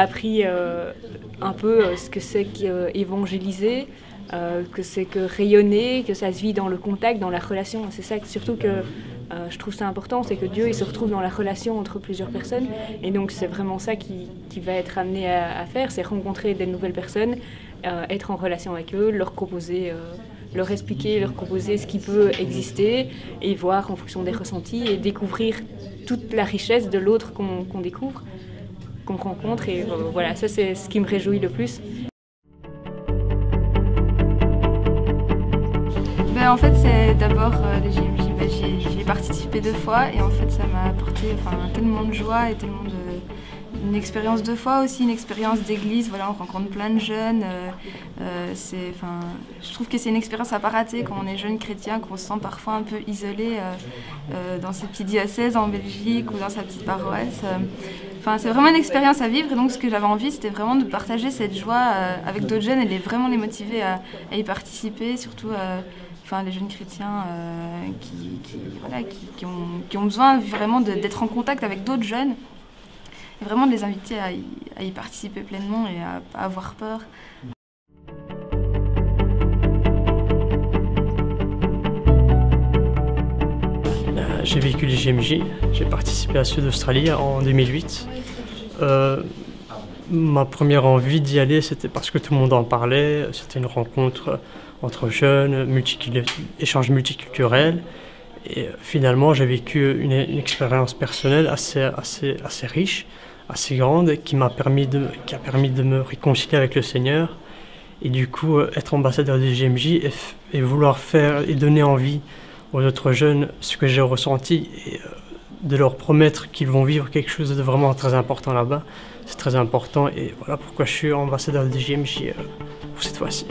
appris un peu ce que c'est qu'évangéliser, que c'est que rayonner, que ça se vit dans le contact, dans la relation. C'est ça surtout que je trouve ça important, c'est que Dieu il se retrouve dans la relation entre plusieurs personnes. Et donc c'est vraiment ça qui va être amené à faire, c'est rencontrer des nouvelles personnes, être en relation avec eux, leur proposer, leur expliquer, leur proposer ce qui peut exister et voir en fonction des ressentis et découvrir toute la richesse de l'autre qu'on découvre, qu'on rencontre. Et voilà, ça c'est ce qui me réjouit le plus. En fait, c'est d'abord les JMJ, j'y ai participé 2 fois et en fait ça m'a apporté tellement de joie et tellement une expérience 2 fois aussi, une expérience d'église. Voilà, on rencontre plein de jeunes. Je trouve que c'est une expérience à pas rater quand on est jeune chrétien, qu'on se sent parfois un peu isolé dans ses petits diocèses en Belgique ou dans sa petite paroisse. C'est vraiment une expérience à vivre et donc ce que j'avais envie c'était vraiment de partager cette joie avec d'autres jeunes et vraiment les motiver à y participer, surtout les jeunes chrétiens qui ont besoin vraiment d'être en contact avec d'autres jeunes et vraiment de les inviter à y participer pleinement et à pas avoir peur. J'ai vécu les JMJ, j'ai participé à ceux d'Australie en 2008. Ma première envie d'y aller, c'était parce que tout le monde en parlait. C'était une rencontre entre jeunes, échange multiculturel. Et finalement, j'ai vécu une expérience personnelle assez riche, assez grande, qui a permis de me réconcilier avec le Seigneur. Et du coup, être ambassadeur des JMJ et vouloir faire et donner envie aux autres jeunes ce que j'ai ressenti et de leur promettre qu'ils vont vivre quelque chose de vraiment très important là-bas. C'est très important et voilà pourquoi je suis ambassadeur des JMJ pour cette fois-ci.